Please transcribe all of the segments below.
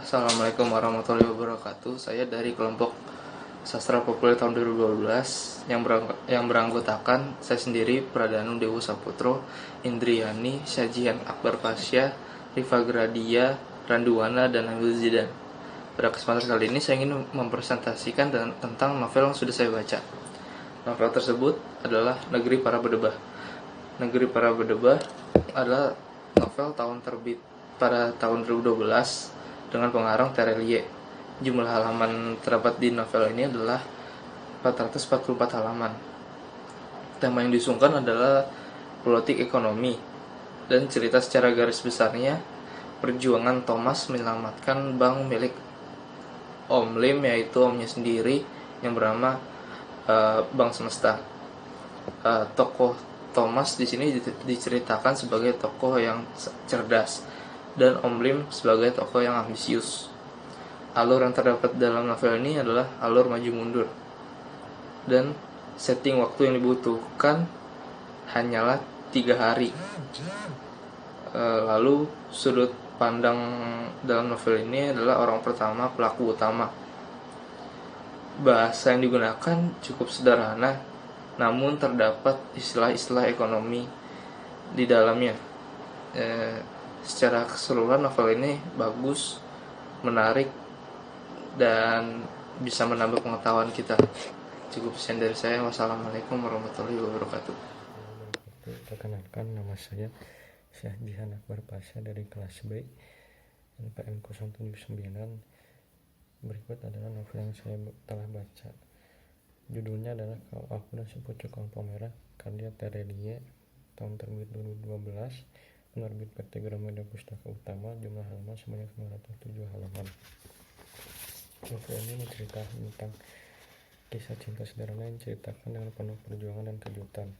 Assalamualaikum warahmatullahi wabarakatuh. Saya dari kelompok Sastra Populer tahun 2012 yang beranggotakan saya sendiri, Pradanu Dewo Saputro, Indriani, Syajian Akbar Pasya, Rifa Gradia, Randuwana, dan Nabil Zidan. Pada kesempatan kali ini saya ingin mempresentasikan tentang novel yang sudah saya baca. Novel tersebut adalah Negeri Para Berdebah. Negeri Para Berdebah adalah novel terbit pada tahun 2012 dengan pengarang Terelie. Jumlah halaman terdapat di novel ini adalah 444 halaman. Tema yang diusungkan adalah politik ekonomi, dan cerita secara garis besarnya perjuangan Thomas menyelamatkan bank milik Om Lim, yaitu omnya sendiri yang bernama Bank Semesta. Tokoh Thomas di sini diceritakan sebagai tokoh yang cerdas dan Om Lim sebagai tokoh yang ambisius. Alur yang terdapat dalam novel ini adalah alur maju mundur, dan setting waktu yang dibutuhkan hanyalah 3 hari. Lalu sudut pandang dalam novel ini adalah orang pertama, pelaku utama. Bahasa yang digunakan cukup sederhana, namun terdapat istilah-istilah ekonomi di dalamnya. Secara keseluruhan novel ini bagus, menarik, dan bisa menambah pengetahuan kita. Cukup sekian dari saya. Wassalamualaikum warahmatullahi wabarakatuh. Perkenalkan, nama saya Syajian Akbar Pasya dari kelas B NPM 079. Berikut adalah novel yang saya telah baca. Judulnya adalah Kalau Aku dan Sepucuk Lampu Merah, karya Terelie, tahun terbit 2012, penerbit PT Gramedia Pustaka Utama, jumlah halaman sebanyak 907 halaman. Novel ini menceritakan tentang kisah cinta sederhana yang diceritakan dengan penuh perjuangan dan kejutan.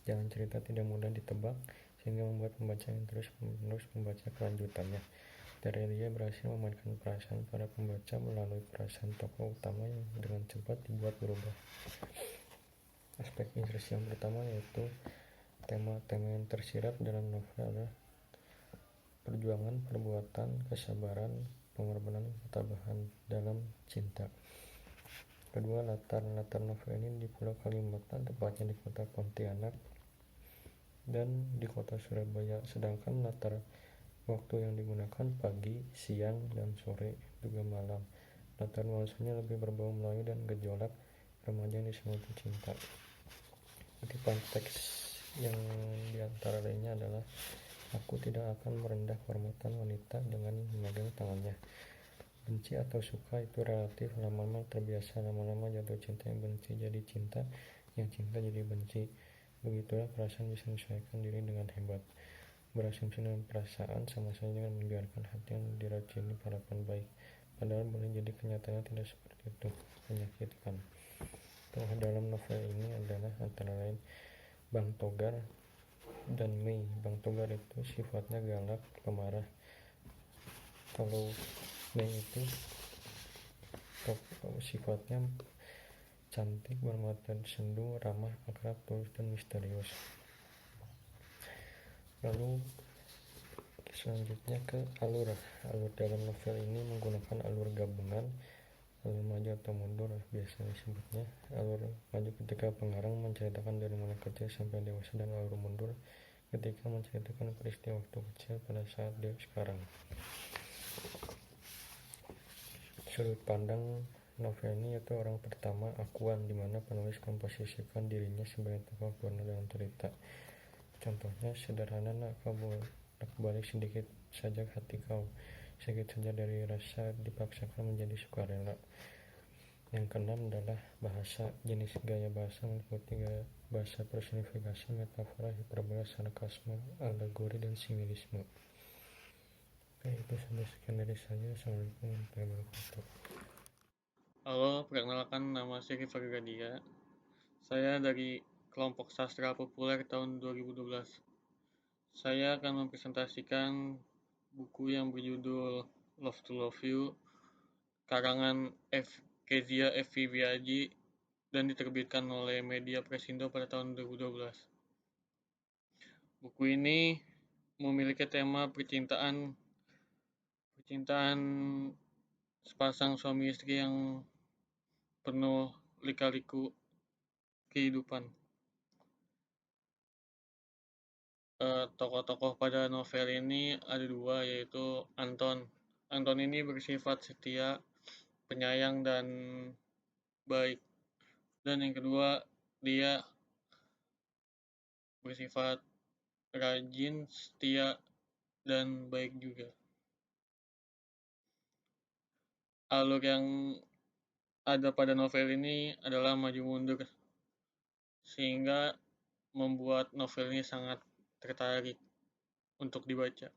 Jalan cerita tidak mudah ditebak, sehingga membuat pembaca yang terus-menerus membaca kelanjutannya. Terelie berhasil memainkan perasaan para pembaca melalui perasaan tokoh utama yang dengan cepat dibuat berubah. Aspek interest yang pertama yaitu tema-tema yang tersirat dalam novel adalah perjuangan, perbuatan, kesabaran, pengorbanan, ketabahan dalam cinta. Kedua, latar novel ini di Pulau Kalimantan, tepatnya di kota Pontianak dan di kota Surabaya, sedangkan latar waktu yang digunakan pagi, siang, dan sore, juga malam. Latar nuansanya lebih berbau Melayu dan gejolak remaja yang disemuti cinta. Kutipan teks yang diantara lainnya adalah, aku tidak akan merendah kehormatan wanita dengan memegang tangannya. Benci atau suka itu relatif, lama-lama terbiasa, lama-lama jatuh cinta, yang benci jadi cinta, yang cinta jadi benci. Begitulah perasaan bisa menyesuaikan diri dengan hebat. Berasumsi dengan perasaan sama saja dengan membiarkan hati yang diracuni harapan baik, padahal boleh jadi kenyataannya tidak seperti itu, menyakitkan. Tokoh dalam novel ini adalah antara lain Bang Togar dan Mei. Bang Togar itu sifatnya galak, pemarah. Kalau Mei itu sifatnya cantik, bermata sendu, ramah, akrab, tulus, dan misterius. Lalu selanjutnya ke alur dalam novel ini menggunakan alur gabungan, alur maju atau mundur biasa disebutnya. Alur maju ketika pengarang menceritakan dari mulai kecil sampai dewasa, dan alur mundur ketika menceritakan peristiwa waktu kecil pada saat dia sekarang. Sudut pandang novel ini yaitu orang pertama, akuan, di mana penulis komposisikan dirinya sebagai tokoh purna dalam cerita. Contohnya sederhana, nak balik sedikit saja hati kau, sedikit saja dari rasa dipaksakan menjadi sukarela. Yang keenam adalah bahasa. Jenis gaya bahasa meliputi gaya bahasa personifikasi, metafora, hiperbola, sarkasme, alegori, dan similisme. Oke, itu sudah sekian dari saya. Assalamualaikum warahmatullahi wabarakatuh. Halo, perkenalkan, nama saya Rifa Gradia. Saya dari kelompok Sastra Populer tahun 2012. Saya akan mempresentasikan buku yang berjudul Love to Love You, karangan Kezia F.V. Biaggi, dan diterbitkan oleh Media Presindo pada tahun 2012. Buku ini memiliki tema percintaan sepasang suami istri yang penuh lika-liku kehidupan. Tokoh-tokoh pada novel ini ada dua, yaitu Anton. Anton ini bersifat setia, penyayang, dan baik. Dan yang kedua, dia bersifat rajin, setia, dan baik juga. Alur yang ada pada novel ini adalah maju mundur, sehingga membuat novel ini sangat tertarik untuk dibaca.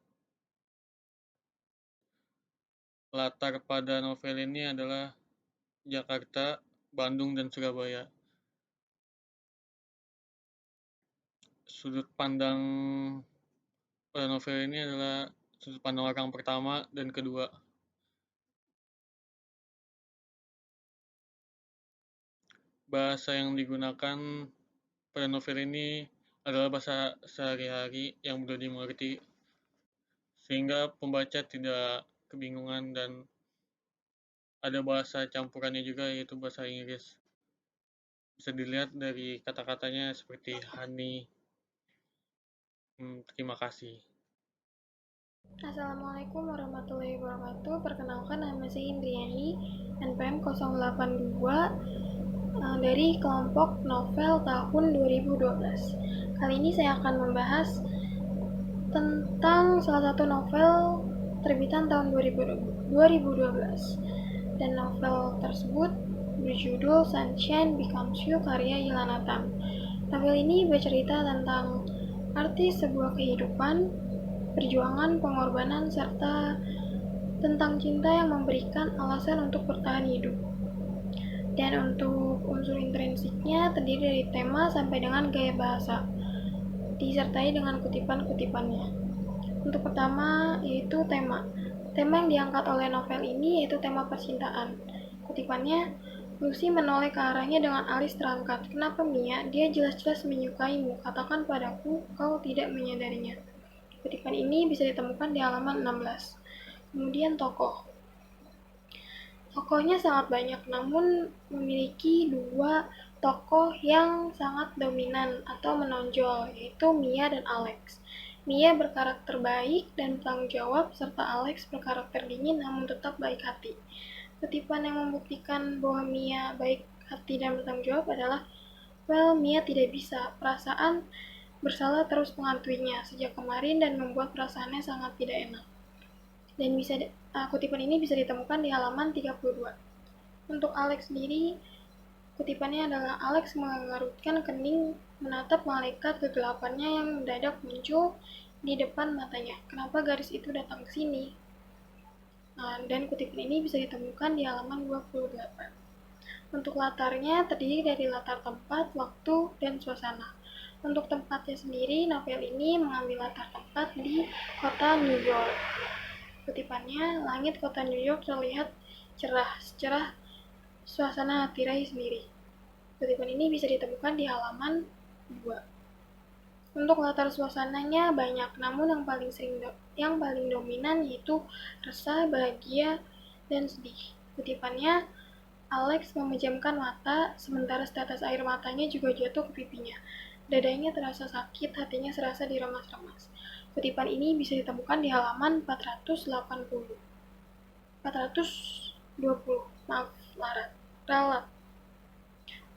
Latar pada novel ini adalah Jakarta, Bandung, dan Surabaya. Sudut pandang pada novel ini adalah sudut pandang orang pertama dan kedua. Bahasa yang digunakan pada novel ini adalah bahasa sehari-hari yang mudah dimengerti, sehingga pembaca tidak kebingungan, dan ada bahasa campurannya juga, yaitu bahasa Inggris. Bisa dilihat dari kata-katanya seperti honey. Terima kasih. Assalamualaikum warahmatullahi wabarakatuh. Perkenalkan, nama saya Indriani, NPM 082 dari kelompok novel tahun 2012. Kali ini saya akan membahas tentang salah satu novel terbitan tahun 2012. Dan novel tersebut berjudul Sunshine Becomes You karya Ilanatan. Novel ini bercerita tentang arti sebuah kehidupan, perjuangan, pengorbanan, serta tentang cinta yang memberikan alasan untuk bertahan hidup. Dan untuk unsur intrinsiknya terdiri dari tema sampai dengan gaya bahasa, disertai dengan kutipan-kutipannya. Untuk pertama yaitu tema. Tema yang diangkat oleh novel ini yaitu tema percintaan. Kutipannya, Lucy menoleh ke arahnya dengan alis terangkat. Kenapa, Mia? Dia jelas-jelas menyukaimu. Katakan padaku, kau tidak menyadarinya. Kutipan ini bisa ditemukan di halaman 16. Kemudian tokoh. Tokohnya sangat banyak, namun memiliki dua tokoh yang sangat dominan atau menonjol, yaitu Mia dan Alex. Mia berkarakter baik dan bertanggung jawab, serta Alex berkarakter dingin namun tetap baik hati. Kutipan yang membuktikan bahwa Mia baik hati dan bertanggung jawab adalah, well, Mia tidak bisa. Perasaan bersalah terus menghantuinya sejak kemarin dan membuat perasaannya sangat tidak enak. Dan kutipan ini bisa ditemukan di halaman 32. Untuk Alex sendiri, kutipannya adalah, Alex mengerutkan kening menatap malaikat kegelapannya yang mendadak muncul di depan matanya. Kenapa garis itu datang ke sini? Dan kutipan ini bisa ditemukan di halaman 28. Untuk latarnya terdiri dari latar tempat, waktu, dan suasana. Untuk tempatnya sendiri, novel ini mengambil latar tempat di kota New York. Kutipannya, langit kota New York terlihat cerah, secerah suasana hati Ray sendiri. Kutipan ini bisa ditemukan di halaman 2. Untuk latar suasananya banyak, namun yang paling dominan yaitu resah, bahagia, dan sedih. Kutipannya, Alex memejamkan mata, sementara setetes air matanya juga jatuh ke pipinya. Dadanya terasa sakit, hatinya serasa diremas-remas. Kutipan ini bisa ditemukan di halaman 420. Ralat.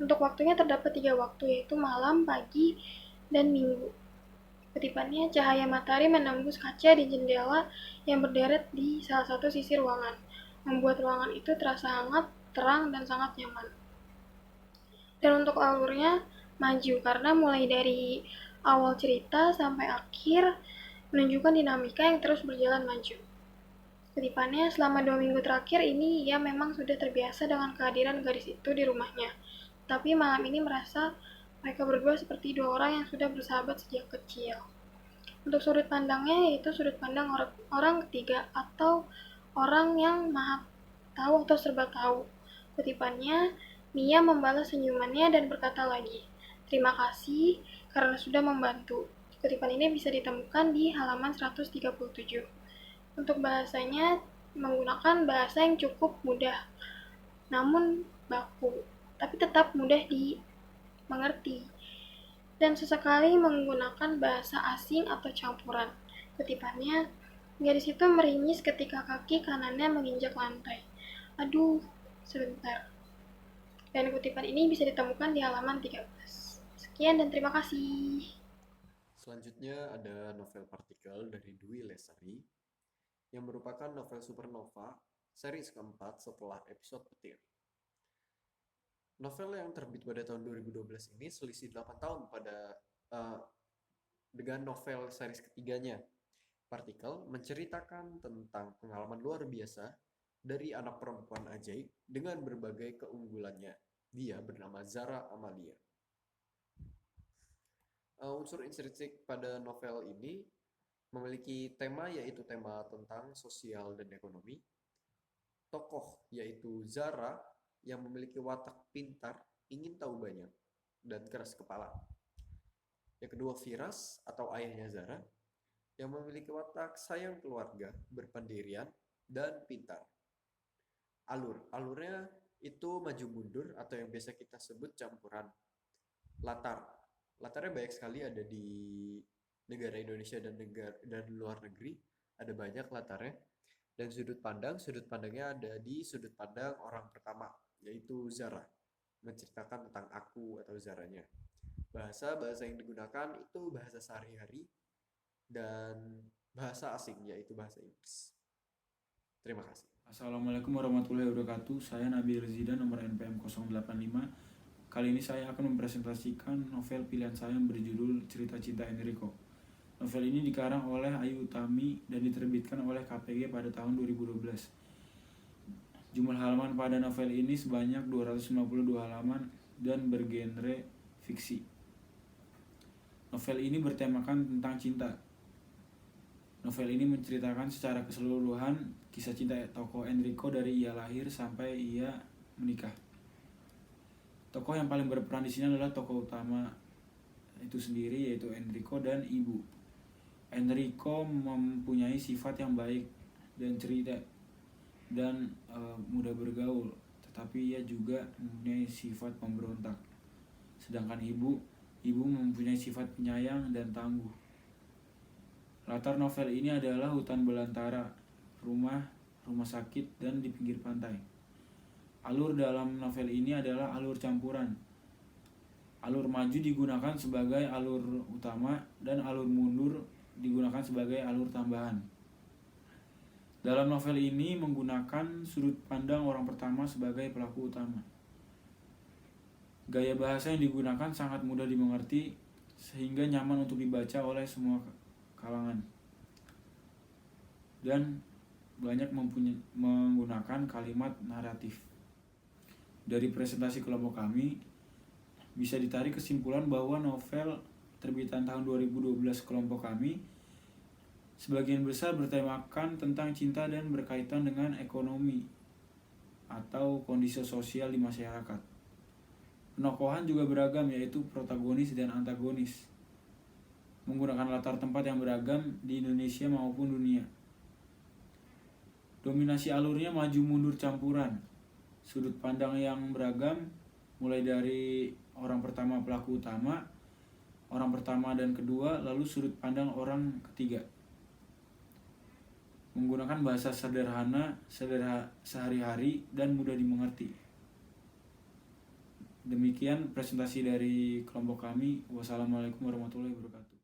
Untuk waktunya terdapat 3 waktu, yaitu malam, pagi, dan minggu. Kutipannya, cahaya matahari menembus kaca di jendela yang berderet di salah satu sisi ruangan, membuat ruangan itu terasa hangat, terang, dan sangat nyaman. Dan untuk alurnya, maju, karena mulai dari awal cerita sampai akhir menunjukkan dinamika yang terus berjalan maju. Kutipannya, selama 2 minggu terakhir ini ia memang sudah terbiasa dengan kehadiran gadis itu di rumahnya. Tapi malam ini merasa mereka berdua seperti dua orang yang sudah bersahabat sejak kecil. Untuk sudut pandangnya yaitu sudut pandang orang ketiga atau orang yang maha tahu atau serba tahu. Kutipannya, Mia membalas senyumannya dan berkata lagi, terima kasih karena sudah membantu. Kutipan ini bisa ditemukan di halaman 137. Untuk bahasanya menggunakan bahasa yang cukup mudah, namun baku, tapi tetap mudah dimengerti, dan sesekali menggunakan bahasa asing atau campuran. Kutipannya, gadis itu meringis ketika kaki kanannya menginjak lantai. Aduh, sebentar. Dan kutipan ini bisa ditemukan di halaman 13. Sekian dan terima kasih. Selanjutnya ada novel Partikel dari Dwi Lestari yang merupakan novel supernova series keempat setelah episode petir. Novel yang terbit pada tahun 2012 ini selisih 8 tahun dengan novel series ketiganya. Partikel menceritakan tentang pengalaman luar biasa dari anak perempuan ajaib dengan berbagai keunggulannya. Dia bernama Zara Amalia. Unsur intrinsik pada novel ini memiliki tema yaitu tema tentang sosial dan ekonomi. Tokoh yaitu Zara yang memiliki watak pintar, ingin tahu banyak, dan keras kepala. Yang kedua Firas atau ayahnya Zara yang memiliki watak sayang keluarga, berpendirian, dan pintar. Alurnya itu maju mundur atau yang biasa kita sebut campuran. Latarnya banyak sekali, ada di negara Indonesia dan luar negeri, ada banyak latarnya. Dan sudut pandangnya ada di sudut pandang orang pertama, yaitu Zara, menceritakan tentang aku atau Zaranya. Bahasa yang digunakan itu bahasa sehari-hari dan bahasa asing, yaitu bahasa Inggris. Terima kasih. Assalamualaikum warahmatullahi wabarakatuh. Saya Nabil Zidan, nomor NPM 085. Kali ini saya akan mempresentasikan novel pilihan saya yang berjudul Cerita Cinta Enrico. Novel ini dikarang oleh Ayu Utami dan diterbitkan oleh KPG pada tahun 2012. Jumlah halaman pada novel ini sebanyak 252 halaman dan bergenre fiksi. Novel ini bertemakan tentang cinta. Novel ini menceritakan secara keseluruhan kisah cinta tokoh Enrico dari ia lahir sampai ia menikah. Tokoh yang paling berperan di sini adalah tokoh utama itu sendiri, yaitu Enrico dan ibu. Enrico mempunyai sifat yang baik dan cerita dan mudah bergaul, tetapi ia juga mempunyai sifat pemberontak. Sedangkan ibu mempunyai sifat penyayang dan tangguh. Latar novel ini adalah hutan belantara, rumah sakit, dan di pinggir pantai. Alur dalam novel ini adalah alur campuran. Alur maju digunakan sebagai alur utama dan alur mundur digunakan sebagai alur tambahan. Dalam novel ini menggunakan sudut pandang orang pertama sebagai pelaku utama. Gaya bahasa yang digunakan sangat mudah dimengerti sehingga nyaman untuk dibaca oleh semua kalangan. Dan banyak menggunakan kalimat naratif. Dari presentasi kelompok kami, bisa ditarik kesimpulan bahwa novel terbitan tahun 2012 kelompok kami sebagian besar bertemakan tentang cinta dan berkaitan dengan ekonomi atau kondisi sosial di masyarakat. Penokohan juga beragam, yaitu protagonis dan antagonis, menggunakan latar tempat yang beragam di Indonesia maupun dunia. Dominasi alurnya maju mundur campuran, sudut pandang yang beragam, mulai dari orang pertama pelaku utama, orang pertama dan kedua, lalu sudut pandang orang ketiga. Menggunakan bahasa sederhana sehari-hari dan mudah dimengerti. Demikian presentasi dari kelompok kami. Wassalamualaikum warahmatullahi wabarakatuh.